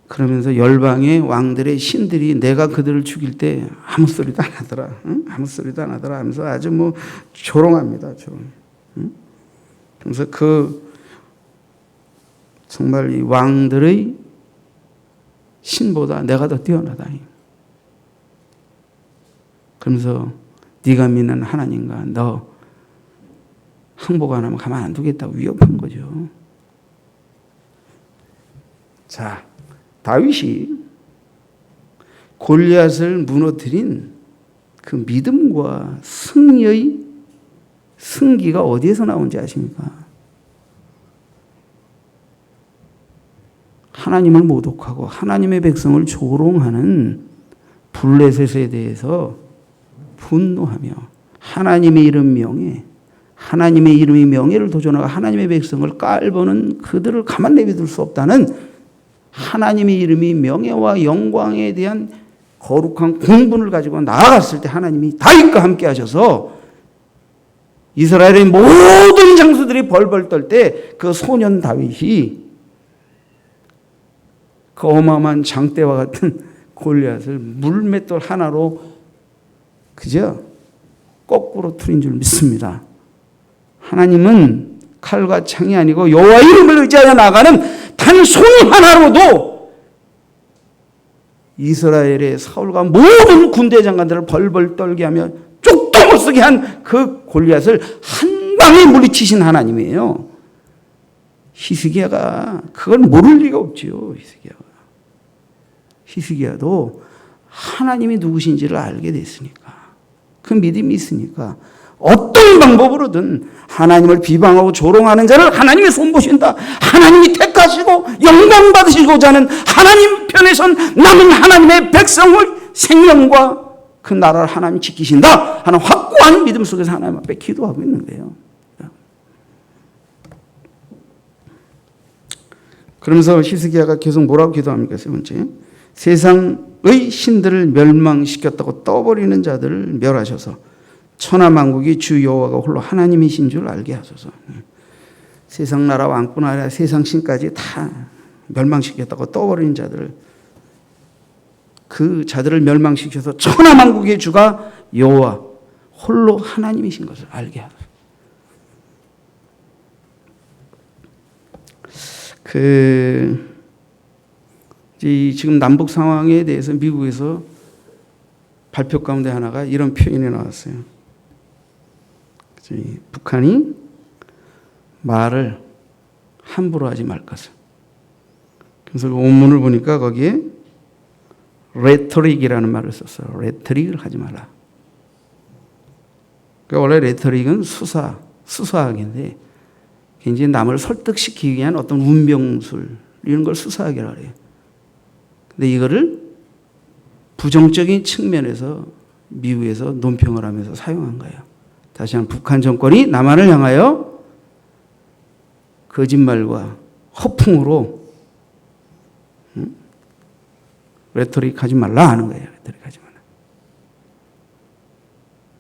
S1: 그러면서 열방의 왕들의 신들이 내가 그들을 죽일 때 아무 소리도 안 하더라. 응? 아무 소리도 안 하더라 하면서 아주 뭐 조롱합니다. 조롱. 응? 그래서 정말 이 왕들의 신보다 내가 더 뛰어나다. 그러면서 네가 믿는 하나님과 너 항복 안 하면 가만 안 두겠다고 위협한 거죠. 자, 다윗이 골리앗을 무너뜨린 그 믿음과 승리의 승기가 어디에서 나온지 아십니까? 하나님을 모독하고 하나님의 백성을 조롱하는 블레셋에 대해서 분노하며 하나님의 이름 명예, 하나님의 이름이 명예를 도전하고 하나님의 백성을 깔보는 그들을 가만 내버릴 수 없다는 하나님의 이름이 명예와 영광에 대한 거룩한 공분을 가지고 나아갔을 때 하나님이 다윗과 함께 하셔서 이스라엘의 모든 장수들이 벌벌 떨 때 그 소년 다윗이 그 어마어마한 장대와 같은 골리앗을 물맷돌 하나로 그저 거꾸로 틀린 줄 믿습니다. 하나님은 칼과 창이 아니고 여호와 이름을 의지하여 나가는 단 손 하나로도 이스라엘의 사울과 모든 군대 장관들을 벌벌 떨게 하며 쪽도 못 쓰게 한 그 골리앗을 한 방에 물리치신 하나님이에요. 히스기야가 그걸 모를 리가 없지요. 히스기야도 하나님이 누구신지를 알게 됐으니까, 그 믿음이 있으니까 어떤 방법으로든 하나님을 비방하고 조롱하는 자를 하나님이 손보신다. 하나님이 택하시고 영광 받으시고자 하는 하나님 편에 선 남은 하나님의 백성을 생명과 그 나라를 하나님이 지키신다 하는 확고한 믿음 속에서 하나님 앞에 기도하고 있는 거예요. 그러면서 히스기야가 계속 뭐라고 기도합니까? 세 번째, 세상의 신들을 멸망시켰다고 떠버리는 자들을 멸하셔서 천하만국이 주 여호와가 홀로 하나님이신 줄 알게 하소서. 세상 나라 왕뿐 아니라 세상 신까지 다 멸망시켰다고 떠버리는 자들을, 그 자들을 멸망시켜서 천하만국의 주가 여호와 홀로 하나님이신 것을 알게 하소서. 지금 남북 상황에 대해서 미국에서 발표 가운데 하나가 이런 표현이 나왔어요. 북한이 말을 함부로 하지 말 것을. 그래서 그 원문을 보니까 거기에 레토릭이라는 말을 썼어요. 레토릭을 하지 마라. 그러니까 원래 레토릭은 수사학인데 굉장히 남을 설득시키기 위한 어떤 운명술 이런 걸 수사학이라고 해요. 근데 이거를 부정적인 측면에서 미국에서 논평을 하면서 사용한 거예요. 다시 한번 북한 정권이 남한을 향하여 거짓말과 허풍으로 레토릭 하지 말라 하는 거예요. 레토릭 하지 말라.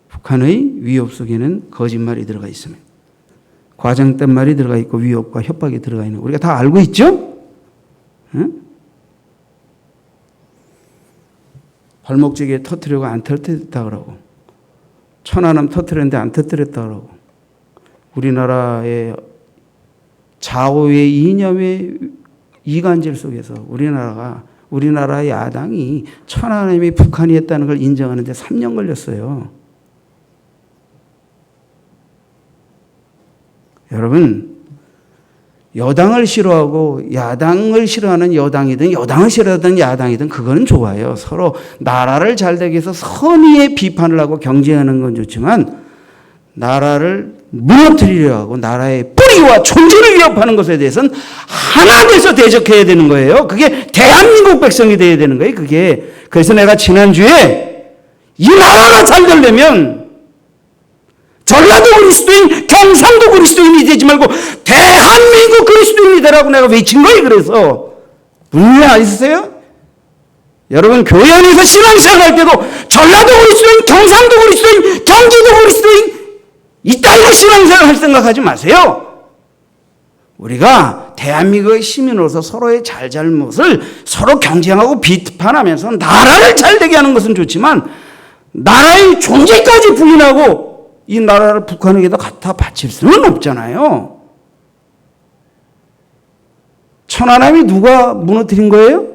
S1: 북한의 위협 속에는 거짓말이 들어가 있습니다. 과장된 말이 들어가 있고 위협과 협박이 들어가 있는 거 우리가 다 알고 있죠? 응? 발목지기에 터뜨리고 안 터뜨렸다 그러고, 천안함 터뜨렸는데 안 터뜨렸다 그러고, 우리나라의 좌우의 이념의 이간질 속에서 우리나라 야당이 천안함이 북한이 했다는 걸 인정하는데 3년 걸렸어요. 여러분, 여당을 싫어하고 야당을 싫어하는 여당이든 여당을 싫어하는 야당이든 그거는 좋아요. 서로 나라를 잘 되게 해서 선의의 비판을 하고 경쟁하는 건 좋지만 나라를 무너뜨리려 하고 나라의 뿌리와 존재를 위협하는 것에 대해서는 하나 돼서 대적해야 되는 거예요. 그게 대한민국 백성이 돼야 되는 거예요. 그게. 그래서 내가 지난주에 이 나라가 잘 되려면 전라도 그리스도인, 경상도 그리스도인이 되지 말고 대한민국 그리스도인이 되라고 내가 외친 거예요. 그래서 분명히 아시세요? 여러분 교회 안에서 신앙생활 할 때도 전라도 그리스도인, 경상도 그리스도인, 경기도 그리스도인 이따위로 신앙생활 할 생각하지 마세요. 우리가 대한민국의 시민으로서 서로의 잘잘못을 서로 경쟁하고 비판하면서 나라를 잘되게 하는 것은 좋지만 나라의 존재까지 부인하고 이 나라를 북한에게다 갖다 바칠 수는 없잖아요. 천안함이 누가 무너뜨린 거예요?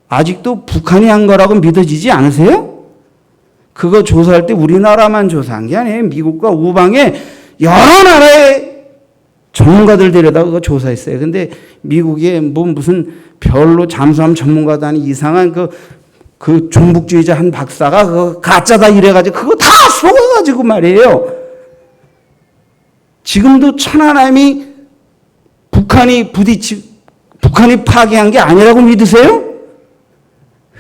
S1: 아직도 북한이 한 거라고 믿어지지 않으세요? 그거 조사할 때 우리나라만 조사한 게 아니에요. 미국과 우방의 여러 나라의 전문가들 데려다 그거 조사했어요. 근데 미국에 뭐 무슨 별로 잠수함 전문가도 아닌 이상한 그 종북주의자 한 박사가 그거 가짜다 이래가지고 그거 다 속아가지고 말이에요. 지금도 천안함이 북한이 파괴한 게 아니라고 믿으세요?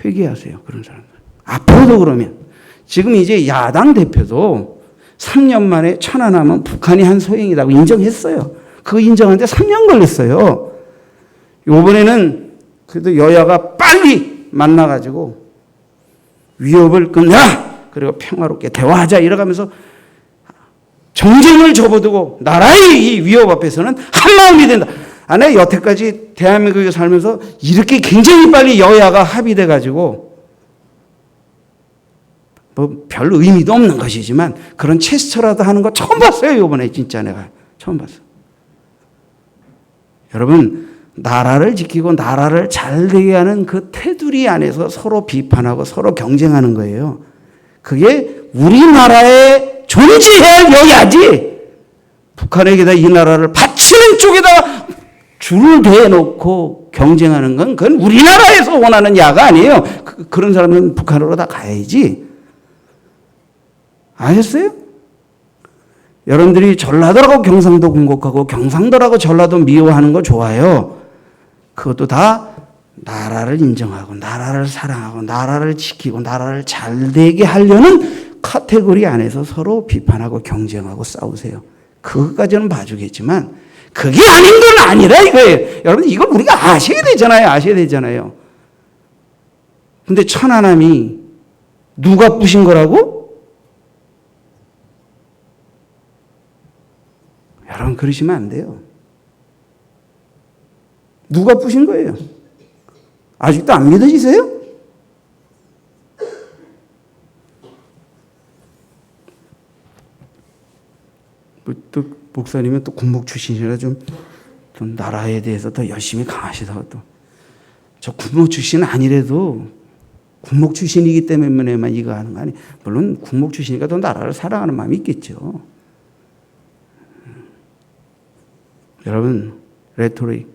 S1: 회개하세요. 그런 사람들. 앞으로도 그러면. 지금 이제 야당 대표도 3년 만에 천안함은 북한이 한 소행이라고 인정했어요. 그거 인정하는데 3년 걸렸어요. 이번에는 그래도 여야가 빨리 만나가지고 위협을 끝내라! 그리고 평화롭게 대화하자 이러면서 정쟁을 접어두고 나라의 이 위협 앞에서는 한마음이 된다. 아니 여태까지 대한민국에 살면서 이렇게 굉장히 빨리 여야가 합의돼 가지고 뭐 별 의미도 없는 것이지만 그런 체스처라도 하는 거 처음 봤어요. 이번에 진짜 내가 처음 봤어. 여러분 나라를 지키고 나라를 잘 되게 하는 그 테두리 안에서 서로 비판하고 서로 경쟁하는 거예요. 그게 우리나라의 존재해야 여야지. 북한에게다 이 나라를 바치는 쪽에다가 줄을 대놓고 경쟁하는 건 그건 우리나라에서 원하는 야가 아니에요. 그런 사람은 북한으로 다 가야지. 아셨어요? 여러분들이 전라도라고 경상도 공곡하고 경상도라고 전라도 미워하는 거 좋아요. 그것도 다 나라를 인정하고 나라를 사랑하고 나라를 지키고 나라를 잘되게 하려는 카테고리 안에서 서로 비판하고 경쟁하고 싸우세요. 그것까지는 봐주겠지만 그게 아닌 건 아니라 이거예요. 여러분 이걸 우리가 아셔야 되잖아요. 근데 천안함이 누가 부신 거라고? 여러분 그러시면 안 돼요. 누가 부신 거예요? 아직도 안 믿어지세요? 또 목사님은 또 군목 출신이라 좀 나라에 대해서 더 열심히 강하시다가 또 저 군목 출신은 아니래도 군목 출신이기 때문에만 이거 하는 거 아니. 물론 군목 출신이니까 또 나라를 사랑하는 마음이 있겠죠. 여러분 레토릭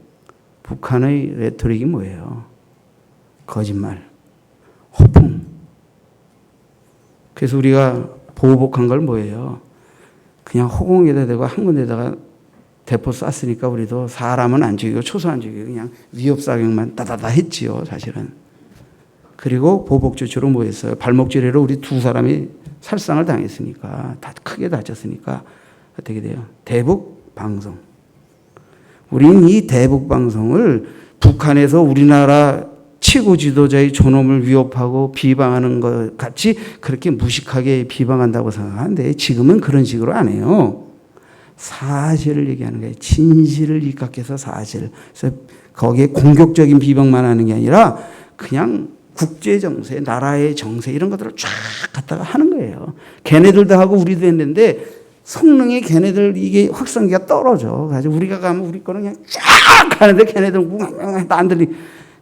S1: 북한의 레토릭이 뭐예요? 거짓말, 허풍. 그래서 우리가 보복한 걸 뭐예요? 그냥 허공에다 대고 한 군데다가 대포 쐈으니까 우리도 사람은 안 죽이고 초소 안 죽이고 그냥 위협사격만 따다다 했지요, 사실은. 그리고 보복 조치로 뭐 했어요? 발목질해로 우리 두 사람이 살상을 당했으니까, 다 크게 다쳤으니까 어떻게 돼요? 대북 방송. 우리는 이 대북 방송을 북한에서 우리나라 최고 지도자의 존엄을 위협하고 비방하는 것 같이 그렇게 무식하게 비방한다고 생각하는데 지금은 그런 식으로 안 해요. 사실을 얘기하는 거예요. 진실을 입각해서 사실. 그래서 거기에 공격적인 비방만 하는 게 아니라 그냥 국제 정세, 나라의 정세 이런 것들을 쫙 갖다가 하는 거예요. 걔네들도 하고 우리도 했는데 성능이 걔네들 이게 확성기가 떨어져. 그래서 우리가 가면 우리 거는 그냥 쫙 하는데 걔네들은 안 들리.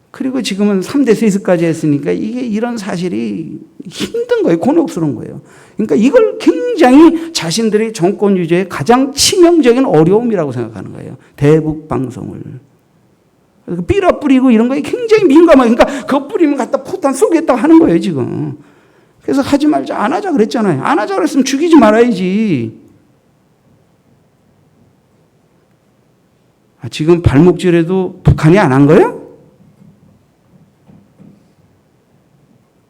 S1: 그리고 지금은 3대 세습까지 했으니까 이게 이런 사실이 힘든 거예요. 곤혹스러운 거예요. 그러니까 이걸 굉장히 자신들의 정권 유지에 가장 치명적인 어려움이라고 생각하는 거예요. 대북 방송을. 삐라 뿌리고 이런 거에 굉장히 민감하게. 그러니까 그거 뿌리면 갖다 포탄 쏘겠다고 하는 거예요, 지금. 그래서 하지 말자, 안 하자 그랬잖아요. 안 하자 그랬으면 죽이지 말아야지. 지금 발목질해도 북한이 안 한 거예요?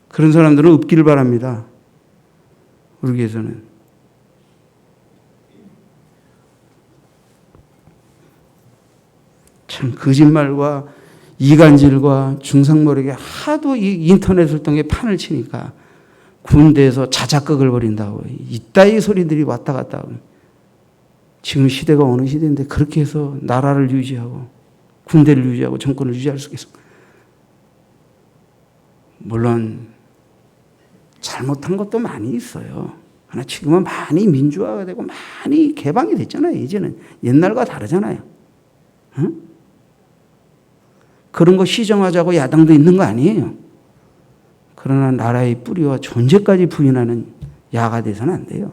S1: 그런 사람들은 없기를 바랍니다. 우리 교회에서는. 참 거짓말과 이간질과 중상모략에 하도 이 인터넷을 통해 판을 치니까 군대에서 자작극을 벌인다고 이따위 소리들이 왔다 갔다 하고. 지금 시대가 어느 시대인데 그렇게 해서 나라를 유지하고 군대를 유지하고 정권을 유지할 수 있겠습니까? 물론 잘못한 것도 많이 있어요. 그러나 지금은 많이 민주화가 되고 많이 개방이 됐잖아요. 이제는 옛날과 다르잖아요. 응? 그런 거 시정하자고 야당도 있는 거 아니에요. 그러나 나라의 뿌리와 존재까지 부인하는 야가 돼서는 안 돼요.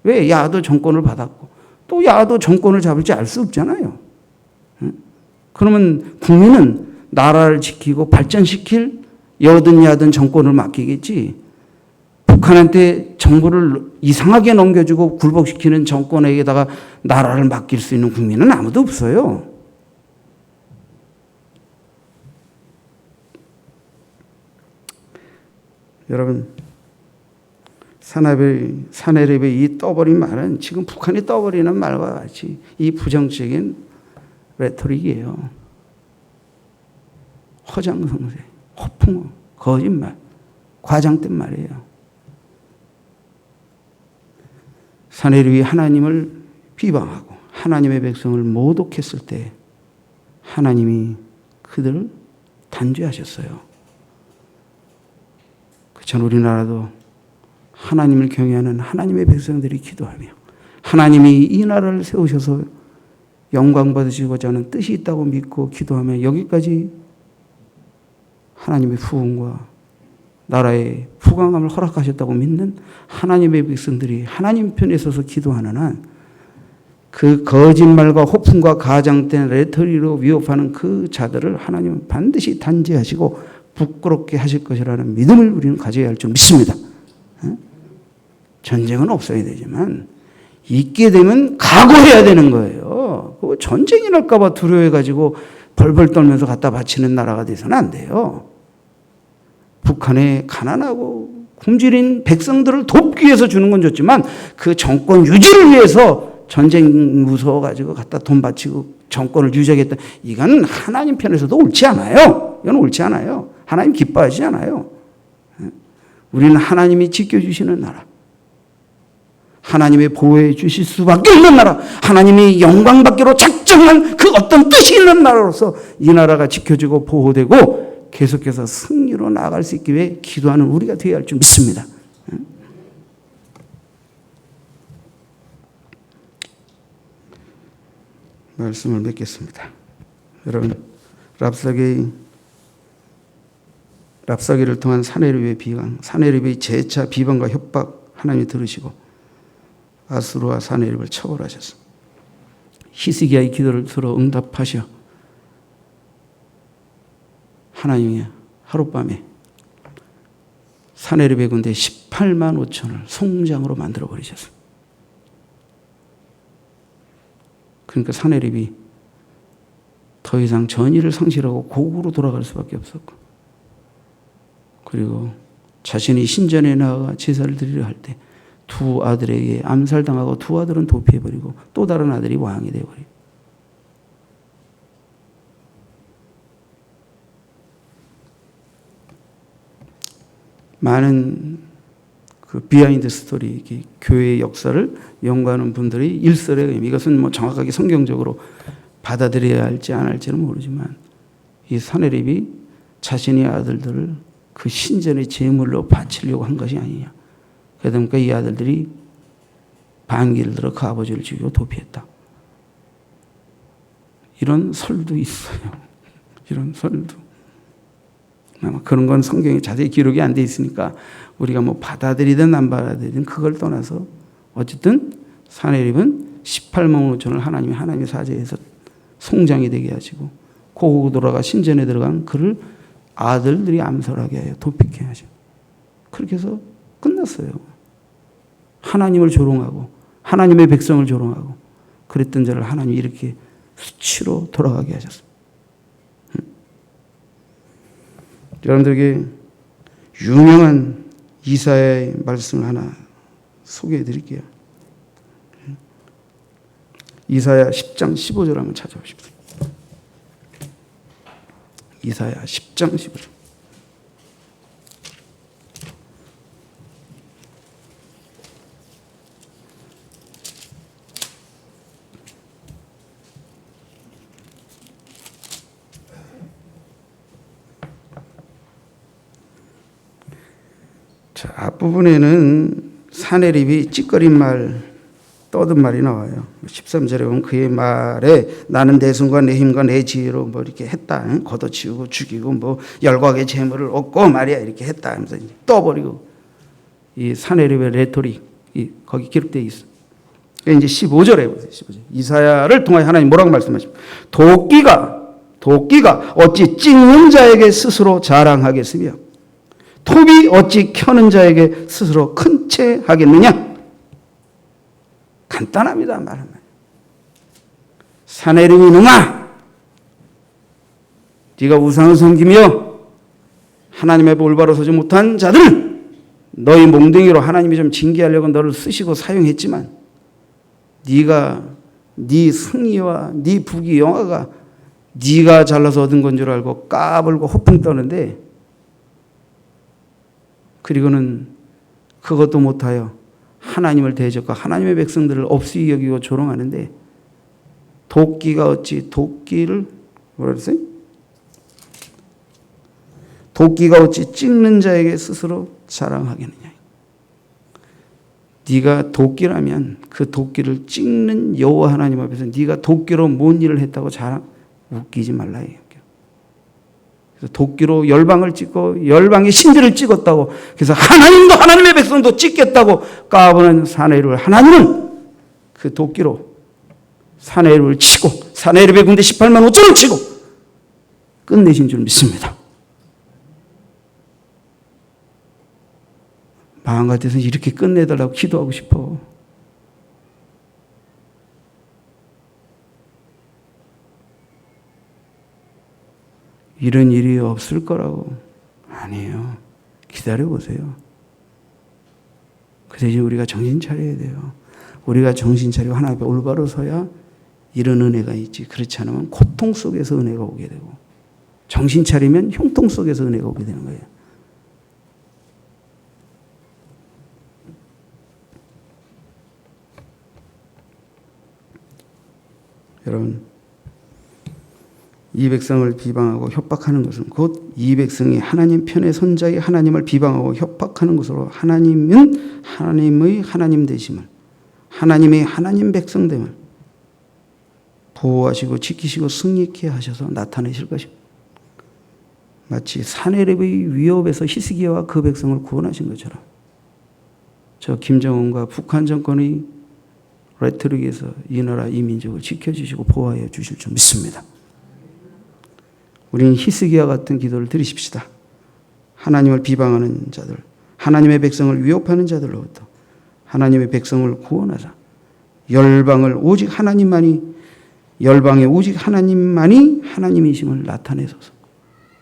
S1: 왜? 야도 정권을 받았고 또 야도 정권을 잡을지 알 수 없잖아요. 그러면 국민은 나라를 지키고 발전시킬 여든 야든 정권을 맡기겠지, 북한한테 정부를 이상하게 넘겨주고 굴복시키는 정권에게다가 나라를 맡길 수 있는 국민은 아무도 없어요. 여러분, 사내립의 이 떠버린 말은 지금 북한이 떠버리는 말과 같이 이 부정적인 레토릭이에요. 허장성세, 허풍어, 거짓말, 과장된 말이에요. 사내립이 하나님을 비방하고 하나님의 백성을 모독했을 때 하나님이 그들을 단죄하셨어요. 전 우리나라도 하나님을 경외하는 하나님의 백성들이 기도하며 하나님이 이 나라를 세우셔서 영광 받으시고자 하는 뜻이 있다고 믿고 기도하며 여기까지 하나님의 부흥과 나라의 부강함을 허락하셨다고 믿는 하나님의 백성들이 하나님 편에 서서 기도하는 한 그 거짓말과 호풍과 가장된 레토리로 위협하는 그 자들을 하나님은 반드시 단죄하시고 부끄럽게 하실 것이라는 믿음을 우리는 가져야 할 줄 믿습니다. 전쟁은 없어야 되지만 있게 되면 각오해야 되는 거예요. 전쟁이 날까 봐 두려워해가지고 벌벌 떨면서 갖다 바치는 나라가 돼서는 안 돼요. 북한의 가난하고 굶주린 백성들을 돕기 위해서 주는 건 좋지만 그 정권 유지를 위해서 전쟁 무서워가지고 갖다 돈 바치고 정권을 유지하겠다. 이건 하나님 편에서도 옳지 않아요. 이건 옳지 않아요. 하나님 기뻐하지 않아요. 우리는 하나님이 지켜주시는 나라, 하나님이 보호해 주실 수밖에 없는 나라, 하나님이 영광 받기로 작정한 그 어떤 뜻이 있는 나라로서 이 나라가 지켜지고 보호되고 계속해서 승리로 나아갈 수 있기 위해 기도하는 우리가 되어야 할 줄 믿습니다. 말씀을 맺겠습니다. 여러분, 랍사기를 통한 사내립의 비강, 사내립의 재차 비방과 협박 하나님이 들으시고 아수르와 사내립을 처벌하셨습니다. 히스기야의 기도를 들어 응답하셔 하나님이 하룻밤에 사내립의 군대 18만 5천을 송장으로 만들어버리셨습니다. 그러니까 사내립이 더 이상 전의를 상실하고 고국으로 돌아갈 수밖에 없었고, 그리고 자신이 신전에 나아가 제사를 드리려 할 때 두 아들에게 암살당하고 두 아들은 도피해버리고 또 다른 아들이 왕이 되어버리고, 많은 그 비하인드 스토리, 교회의 역사를 연구하는 분들이 일설에 이것은 뭐 정확하게 성경적으로 받아들여야 할지 안 할지는 모르지만 이 사내립이 자신의 아들들을 그 신전의 제물로 바치려고 한 것이 아니냐. 그러니까 이 아들들이 반기를 들어 그 아버지를 죽이고 도피했다. 이런 설도 있어요. 이런 설도. 아마 그런 건 성경에 자세히 기록이 안 돼 있으니까 우리가 뭐 받아들이든 안 받아들이든 그걸 떠나서 어쨌든 사내립은 18만 5천을 하나님의 사제에서 송장이 되게 하시고 고국 돌아가 신전에 들어간 그를 아들들이 암살하게 하여 도피케 하시고 그렇게 해서 끝났어요. 하나님을 조롱하고 하나님의 백성을 조롱하고 그랬던 자를 하나님이 이렇게 수치로 돌아가게 하셨습니다. 여러분들에게 유명한 이사야의 말씀을 하나 소개해 드릴게요. 이사야 10장 15절 한번 찾아보십시오. 이사야 10장 15절. 앞부분에는 사내립이 찌꺼린 말, 떠든 말이 나와요. 13절에 보면 그의 말에 나는 내 손과 내 힘과 내 지혜로 뭐 이렇게 했다. 걷어치우고 죽이고 뭐 열과의 재물을 얻고 말이야 이렇게 했다 하면서 떠버리고 이 사내립의 레토릭 거기 기록되어 있어. 이제 15절에 보세요. 15절. 이사야를 통하여 하나님 뭐라고 말씀하십니까? 도끼가 어찌 찍는 자에게 스스로 자랑하겠으며 톱이 어찌 켜는 자에게 스스로 큰 채 하겠느냐? 간단합니다. 말하면 사내립 이놈아, 네가 우상을 섬기며 하나님의 올바로 서지 못한 자들, 너희 몽둥이로 하나님이 좀 징계하려고 너를 쓰시고 사용했지만 네가 네 승리와 네 부귀 영화가 네가 잘나서 얻은 건 줄 알고 까불고 허풍 떠는데, 그리고는 그것도 못하여 하나님을 대적과 하나님의 백성들을 없이 여기고 조롱하는데, 도끼가 어찌 도끼를 뭐라 그랬어요? 도끼가 어찌 찍는 자에게 스스로 자랑하겠느냐. 네가 도끼라면 그 도끼를 찍는 여호와 하나님 앞에서 네가 도끼로 뭔 일을 했다고 웃기지 말라. 그래서 도끼로 열방을 찍고 열방의 신들을 찍었다고, 그래서 하나님도 하나님의 백성도 찍겠다고 까부는 사내립을, 하나님은 그 도끼로 사내립을 치고 사내립의 군대 18만 5천을 치고 끝내신 줄 믿습니다. 마음 같아서 이렇게 끝내달라고 기도하고 싶어. 이런 일이 없을 거라고. 아니에요. 기다려보세요. 그 대신 우리가 정신 차려야 돼요. 우리가 정신 차리고 하나님 앞에 올바로 서야 이런 은혜가 있지. 그렇지 않으면 고통 속에서 은혜가 오게 되고, 정신 차리면 형통 속에서 은혜가 오게 되는 거예요. 여러분, 이 백성을 비방하고 협박하는 것은 곧 이 백성이 하나님 편의 선자의 하나님을 비방하고 협박하는 것으로 하나님은 하나님의 하나님 되심을, 하나님의 하나님 백성됨을 보호하시고 지키시고 승리케 하셔서 나타내실 것입니다. 마치 사내립의 위협에서 히스기야와 그 백성을 구원하신 것처럼 저 김정은과 북한 정권의 레토릭에서 이 나라 이 민족을 지켜주시고 보호하여 주실 줄 믿습니다. 우리는 히스기야 같은 기도를 드리십시다. 하나님을 비방하는 자들, 하나님의 백성을 위협하는 자들로부터 하나님의 백성을 구원하사 열방을 오직 하나님만이, 열방에 오직 하나님만이 하나님이심을 나타내소서.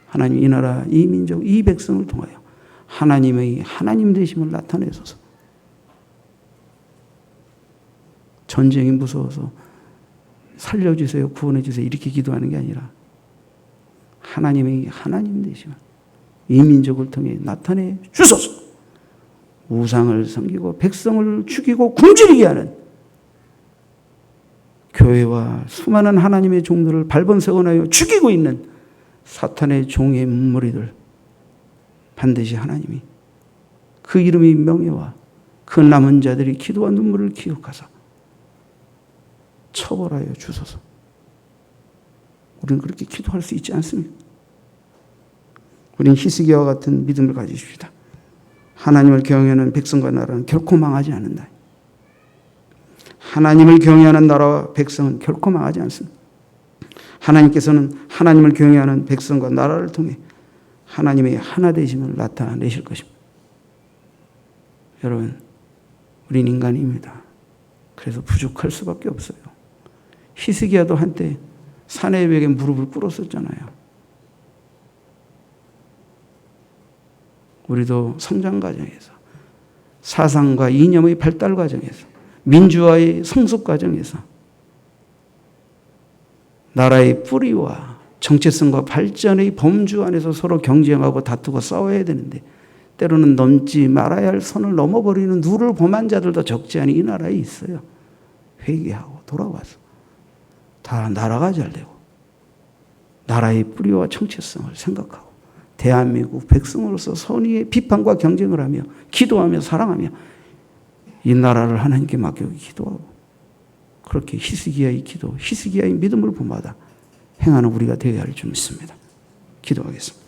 S1: 하나님 이 나라 이 민족 이 백성을 통하여 하나님의 하나님 되심을 나타내소서. 전쟁이 무서워서 살려주세요, 구원해주세요 이렇게 기도하는 게 아니라 하나님의 하나님 되심을 이 민족을 통해 나타내 주소서. 우상을 섬기고 백성을 죽이고 굶주리게 하는 교회와 수많은 하나님의 종들을 발본세워나여 죽이고 있는 사탄의 종의 무리들, 반드시 하나님이 그 이름의 명예와 그 남은 자들이 기도와 눈물을 기억하사 처벌하여 주소서. 우리는 그렇게 기도할 수 있지 않습니까? 우리는 히스기야와 같은 믿음을 가지십시다. 하나님을 경외하는 백성과 나라는 결코 망하지 않는다. 하나님을 경외하는 나라와 백성은 결코 망하지 않습니다. 하나님께서는 하나님을 경외하는 백성과 나라를 통해 하나님의 하나 되심을 나타내실 것입니다. 여러분, 우린 인간입니다. 그래서 부족할 수밖에 없어요. 히스기야도 한때 사내립에게 무릎을 꿇었었잖아요. 우리도 성장 과정에서, 사상과 이념의 발달 과정에서, 민주화의 성숙 과정에서 나라의 뿌리와 정체성과 발전의 범주 안에서 서로 경쟁하고 다투고 싸워야 되는데, 때로는 넘지 말아야 할 선을 넘어버리는 누를 범한 자들도 적지 않이 이 나라에 있어요. 회개하고 돌아와서 다 나라가 잘 되고 나라의 뿌리와 정체성을 생각하고 대한민국 백성으로서 선의의 비판과 경쟁을 하며 기도하며 사랑하며 이 나라를 하나님께 맡기고 기도하고 그렇게 히스기야의 기도, 히스기야의 믿음을 본받아 행하는 우리가 되어야 할 줄 믿습니다. 기도하겠습니다.